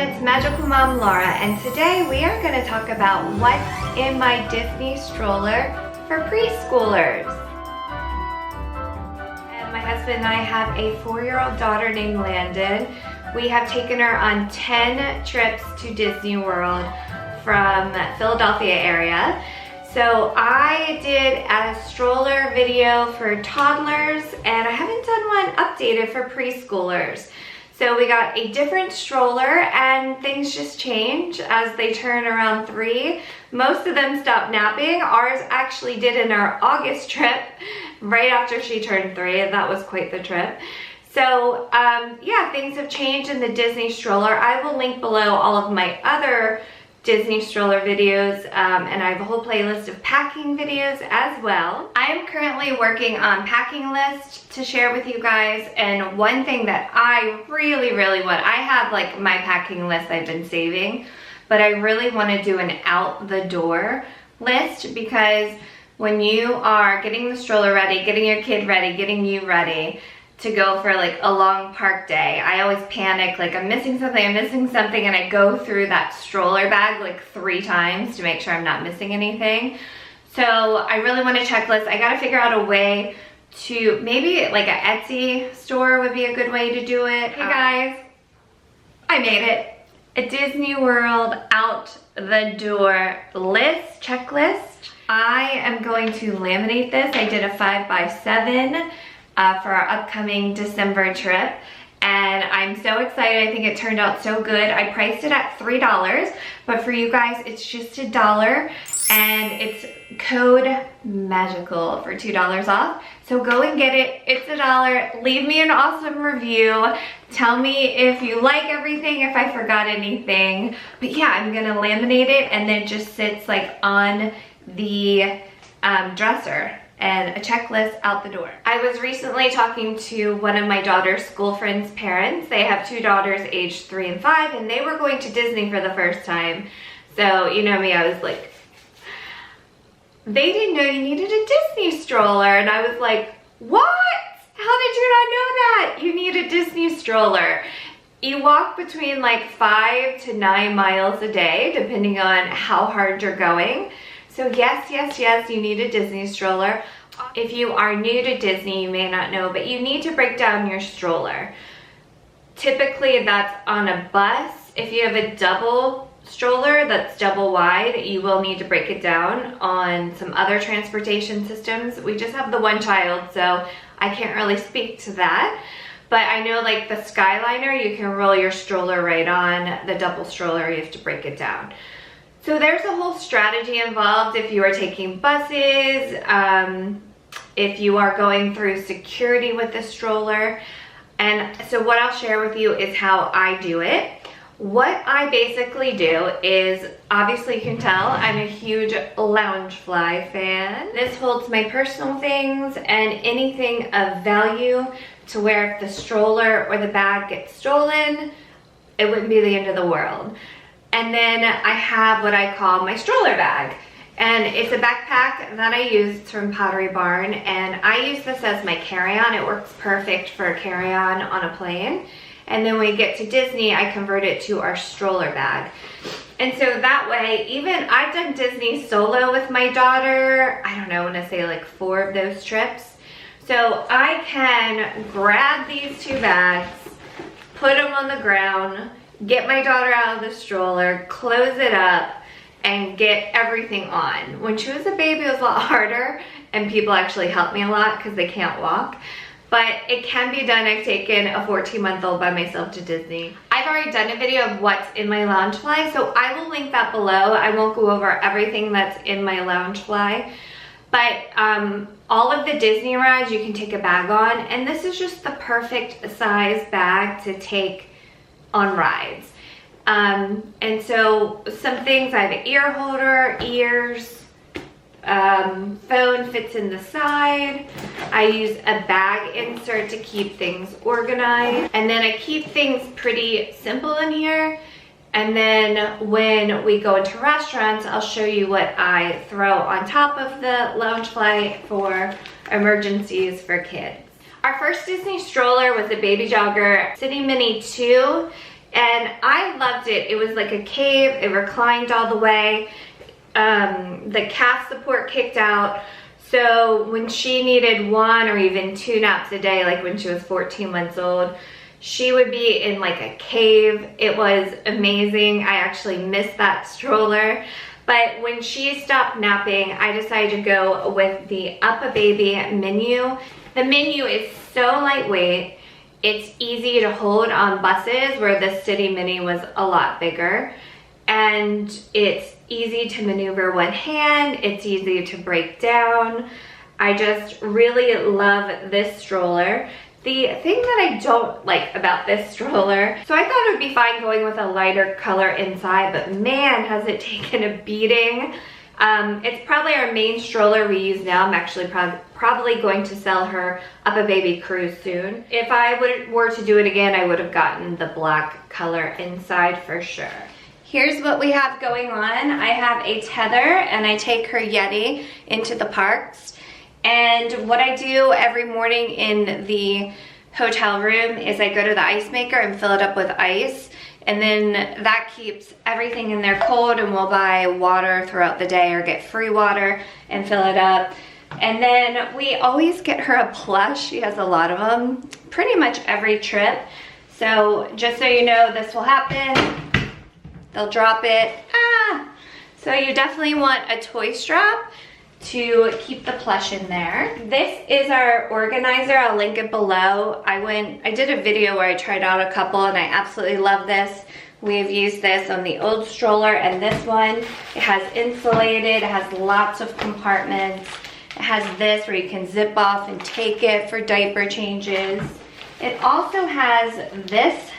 it's Magical Mom Laura, and today we are going to talk about what's in my Disney stroller for preschoolers. And my husband and I have a 4-year-old daughter named Landon. We have taken her on 10 trips to Disney World from Philadelphia area. So I did a stroller video for toddlers, and I haven't done one updated for preschoolers. So we got a different stroller, and things just change as they turn around 3. Most of them stop napping. Ours actually did in our August trip, right after she turned 3, and that was quite the trip. So yeah, things have changed in the Disney stroller. I will link below all of my other Disney stroller videos, and I have a whole playlist of packing videos as well. I am currently working on packing list to share with you guys, and one thing that I really want, I have like my packing list I've been saving, but I really want to do an out the door list, because when you are getting the stroller ready, getting your kid ready, getting you ready to go for like a long park day, I always panic, like I'm missing something, and I go through that stroller bag like 3 times to make sure I'm not missing anything. So I really want a checklist. I gotta figure out a way to, maybe like an Etsy store would be a good way to do it. Hey guys, I made it. A Disney World out the door list, checklist. I am going to laminate this. I did a 5x7 for our upcoming December trip, and I'm so excited. I think it turned out so good. I priced it at $3, but for you guys it's just $1, and it's code magical for $2 off. So go and get it. It's $1. Leave me an awesome review. Tell me if you like everything, if I forgot anything. But yeah, I'm gonna laminate it, and then it just sits like on the dresser, and a checklist out the door. I was recently talking to one of my daughter's school friends' parents. They have 2 daughters aged 3 and 5, and they were going to Disney for the first time. So you know me, I was like, they didn't know you needed a Disney stroller, and I was like, what? How did you not know that? You need a Disney stroller. You walk between like 5 to 9 miles a day, depending on how hard you're going. So yes, you need a Disney stroller. If you are new to Disney, you may not know, but you need to break down your stroller. Typically that's on a bus. If you have a double stroller that's double wide, you will need to break it down on some other transportation systems. We just have the one child, so I can't really speak to that. But I know like the Skyliner, you can roll your stroller right on. The double stroller, you have to break it down. So there's a whole strategy involved if you are taking buses, if you are going through security with the stroller. And so what I'll share with you is how I do it. What I basically do is, obviously you can tell, I'm a huge Loungefly fan. This holds my personal things and anything of value, to where if the stroller or the bag gets stolen, it wouldn't be the end of the world. And then I have what I call my stroller bag. And it's a backpack that I use. It's from Pottery Barn. And I use this as my carry-on. It works perfect for a carry-on on a plane. And then when we get to Disney, I convert it to our stroller bag. And so that way, even I've done Disney solo with my daughter, I don't know, I want to say like 4 of those trips. So I can grab these 2 bags, put them on the ground, get my daughter out of the stroller, close it up, and get everything on. When she was a baby, it was a lot harder, and people actually helped me a lot because they can't walk. But it can be done. I've taken a 14-month-old by myself to Disney. I've already done a video of what's in my Loungefly, so I will link that below. I won't go over everything that's in my Loungefly. But all of the Disney rides you can take a bag on, and this is just the perfect size bag to take on rides. And so some things, I have an ear holder, ears, phone fits in the side. I use a bag insert to keep things organized, and then I keep things pretty simple in here. And then when we go into restaurants, I'll show you what I throw on top of the Loungefly for emergencies for kids. Our first Disney stroller was a Baby Jogger City Mini 2. And I loved it. It was like a cave, it reclined all the way. The calf support kicked out. So when she needed 1 or even 2 naps a day, like when she was 14 months old, she would be in like a cave. It was amazing. I actually missed that stroller. But when she stopped napping, I decided to go with the Up-A-Baby menu. The menu is so lightweight. It's easy to hold on buses where the City Mini was a lot bigger. And it's easy to maneuver one hand. It's easy to break down. I just really love this stroller. The thing that I don't like about this stroller, so I thought it would be fine going with a lighter color inside, but man, has it taken a beating. It's probably our main stroller we use now. I'm actually probably going to sell her Up-A-Baby Cruise soon. If I were to do it again, I would have gotten the black color inside for sure. Here's what we have going on. I have a tether and I take her Yeti into the parks. And what I do every morning in the hotel room is I go to the ice maker and fill it up with ice. And then that keeps everything in there cold, and we'll buy water throughout the day or get free water and fill it up. And then we always get her a plush. She has a lot of them, pretty much every trip. So just so you know, this will happen. They'll drop it. So you definitely want a toy strap to keep the plush in there. This is our organizer. I'll link it below. I did a video where I tried out a couple and I absolutely love this. We've used this on the old stroller and this one. It has insulated, it has lots of compartments. It has this where you can zip off and take it for diaper changes. It also has this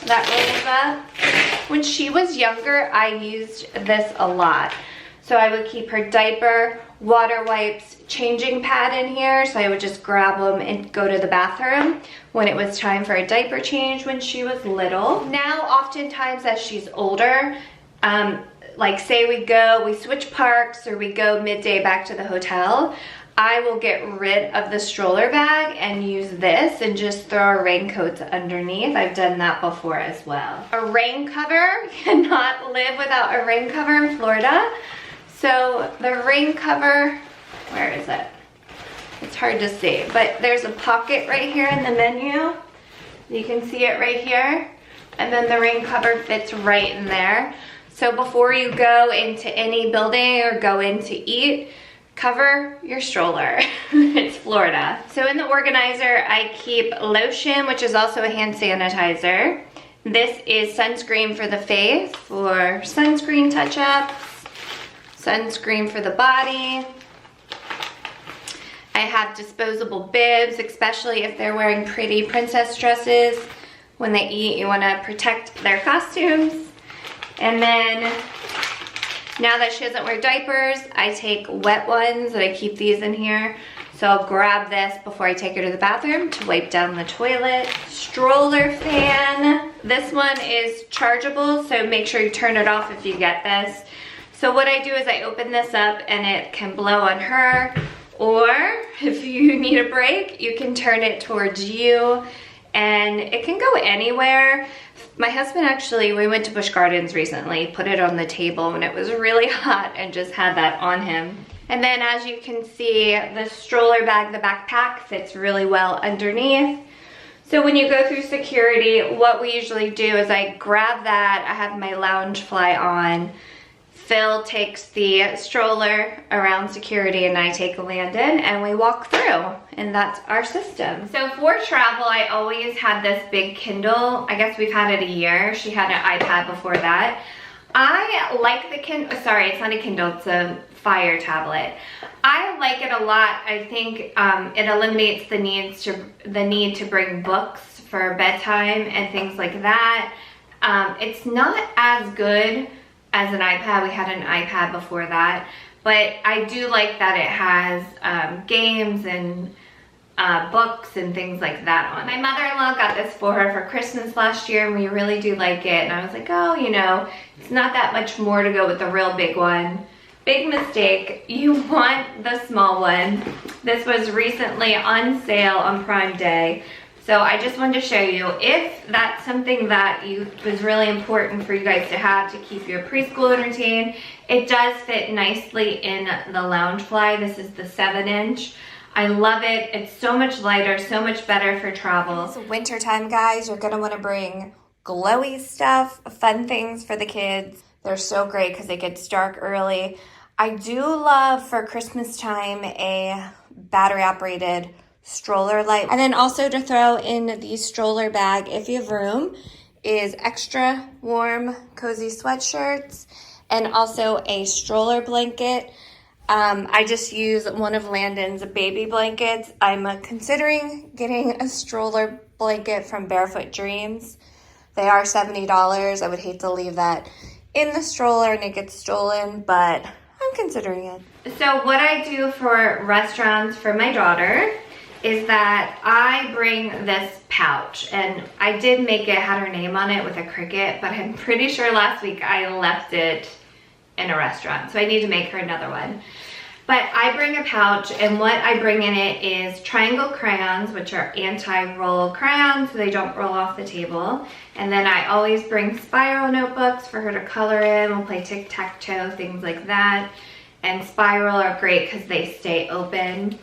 that rolls up. When she was younger, I used this a lot. So I would keep her diaper, water wipes, changing pad in here. So I would just grab them and go to the bathroom when it was time for a diaper change when she was little. Now, oftentimes as she's older, like say we switch parks or we go midday back to the hotel, I will get rid of the stroller bag and use this and just throw our raincoats underneath. I've done that before as well. A rain cover, cannot live without a rain cover in Florida. So the rain cover, where is it? It's hard to see, but there's a pocket right here in the menu. You can see it right here. And then the rain cover fits right in there. So before you go into any building or go in to eat, cover your stroller. It's Florida. So in the organizer, I keep lotion, which is also a hand sanitizer. This is sunscreen for the face, for sunscreen touch-ups, sunscreen for the body. I have disposable bibs, especially if they're wearing pretty princess dresses. When they eat, you want to protect their costumes. And then, now that she doesn't wear diapers, I take wet ones and I keep these in here. So I'll grab this before I take her to the bathroom to wipe down the toilet. Stroller fan. This one is chargeable, so make sure you turn it off if you get this. So what I do is I open this up and it can blow on her, or if you need a break, you can turn it towards you and it can go anywhere. My husband actually, we went to Busch Gardens recently, put it on the table when it was really hot and just had that on him. And then as you can see, the stroller bag, the backpack fits really well underneath. So when you go through security, what we usually do is I grab that, I have my lounge fly on, Phil takes the stroller around security and I take Landon and we walk through, and that's our system. So for travel, I always had this big Kindle. I guess we've had it a year. She had an iPad before that. I like the Kindle, sorry, it's not a Kindle, it's a Fire tablet. I like it a lot. I think it eliminates the need to bring books for bedtime and things like that. It's not as good as an iPad. We had an iPad before that, but I do like that it has games and books and things like that on it. My mother-in-law got this for her for Christmas last year and we really do like it, and I was like, oh, you know, it's not that much more to go with the real big one. Big mistake, you want the small one. This was recently on sale on Prime Day. So I just wanted to show you, if that's something that was really important for you guys to have to keep your preschool entertained, it does fit nicely in the Loungefly. This is the 7-inch. I love it. It's so much lighter, so much better for travel. It's winter time, guys. You're gonna wanna bring glowy stuff, fun things for the kids. They're so great because it gets dark early. I do love for Christmas time a battery operated stroller light. And then also to throw in the stroller bag, if you have room, is extra warm, cozy sweatshirts and also a stroller blanket. I just use one of Landon's baby blankets. I'm considering getting a stroller blanket from Barefoot Dreams. They are $70. I would hate to leave that in the stroller and it gets stolen, but I'm considering it. So what I do for restaurants for my daughter is that I bring this pouch, and I did make it, had her name on it with a cricket, but I'm pretty sure last week I left it in a restaurant, so I need to make her another one. But I bring a pouch, and what I bring in it is triangle crayons, which are anti-roll crayons, so they don't roll off the table. And then I always bring spiral notebooks for her to color in. We'll play tic-tac-toe, things like that. And spiral are great because they stay open.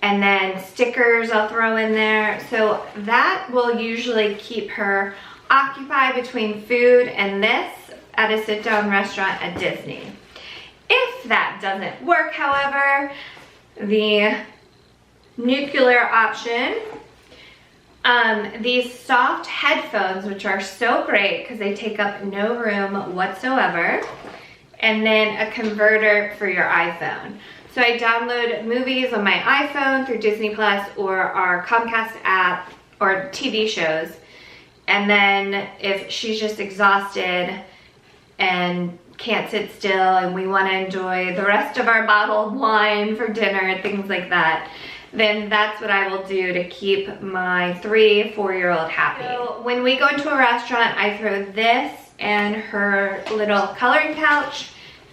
And then stickers I'll throw in there. So that will usually keep her occupied between food and this at a sit-down restaurant at Disney. If that doesn't work, however, the nuclear option, these soft headphones, which are so great because they take up no room whatsoever, and then a converter for your iPhone. So I download movies on my iPhone through Disney Plus or our Comcast app or TV shows. And then if she's just exhausted and can't sit still and we want to enjoy the rest of our bottled wine for dinner, things like that, then that's what I will do to keep my 3-4-year-old happy. So when we go into a restaurant, I throw this and her little coloring pouch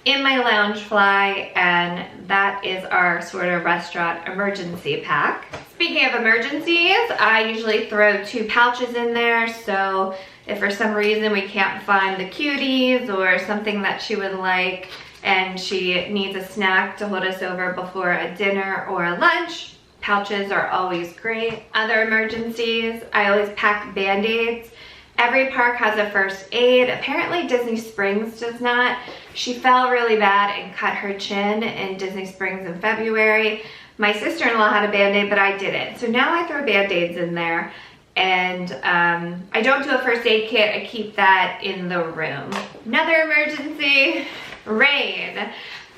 in my Loungefly, and that is our sort of restaurant emergency pack. Speaking of emergencies, I usually throw 2 pouches in there, so if for some reason we can't find the cuties or something that she would like and she needs a snack to hold us over before a dinner or a lunch, pouches are always great. Other emergencies, I always pack Band-Aids. Every park has a first aid. Apparently Disney Springs does not. She fell really bad and cut her chin in Disney Springs in February. My sister-in-law had a Band-Aid, but I didn't. So now I throw Band-Aids in there. And I don't do a first aid kit. I keep that in the room. Another emergency, rain.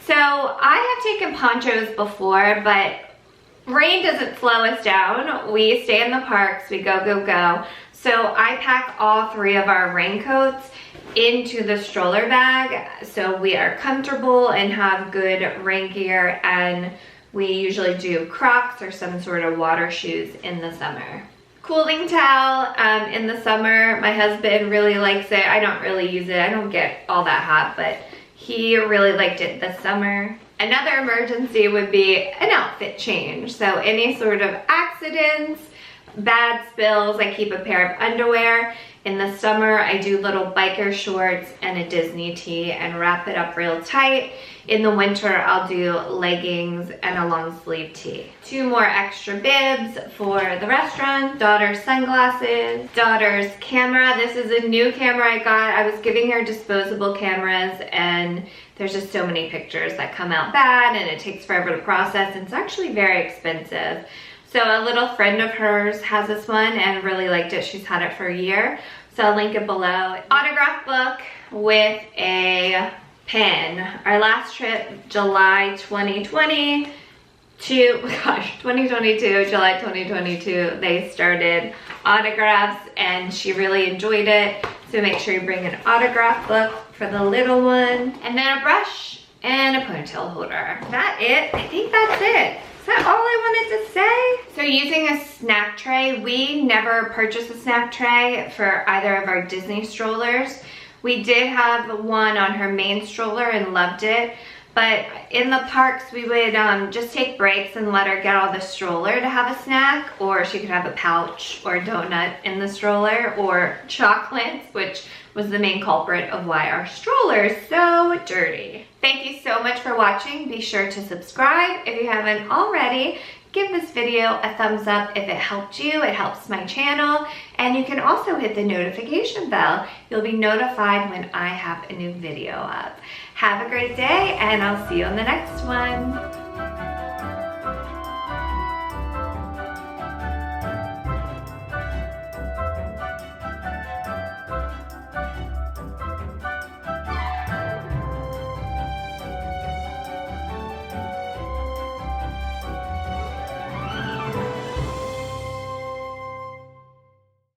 So I have taken ponchos before, but rain doesn't slow us down. We stay in the parks, we go, go, go. So I pack all 3 of our raincoats into the stroller bag so we are comfortable and have good rain gear, and we usually do Crocs or some sort of water shoes in the summer. Cooling towel in the summer, my husband really likes it. I don't really use it. I don't get all that hot, but he really liked it this summer. Another emergency would be an outfit change. So any sort of accidents, bad spills, I keep a pair of underwear. In the summer, I do little biker shorts and a Disney tee and wrap it up real tight. In the winter, I'll do leggings and a long sleeve tee. 2 more extra bibs for the restaurant, daughter's sunglasses, daughter's camera. This is a new camera I got. I was giving her disposable cameras, and there's just so many pictures that come out bad and it takes forever to process, and it's actually very expensive. So a little friend of hers has this one and really liked it. She's had it for a year. So I'll link it below. Autograph book with a pen. Our last trip, July 2022, July 2022, they started autographs and she really enjoyed it. So make sure you bring an autograph book for the little one, and then a brush and a ponytail holder. Is that it? I think that's it. Is that all I wanted to say? So using a snack tray, we never purchased a snack tray for either of our Disney strollers. We did have one on her main stroller and loved it, But in the parks, we would just take breaks and let her get out of the stroller to have a snack, or she could have a pouch or a donut in the stroller, or chocolates, which was the main culprit of why our stroller is so dirty. Thank you so much for watching. Be sure to subscribe if you haven't already. Give this video a thumbs up if it helped you. It helps my channel. And you can also hit the notification bell. You'll be notified when I have a new video up. Have a great day, and I'll see you on the next one.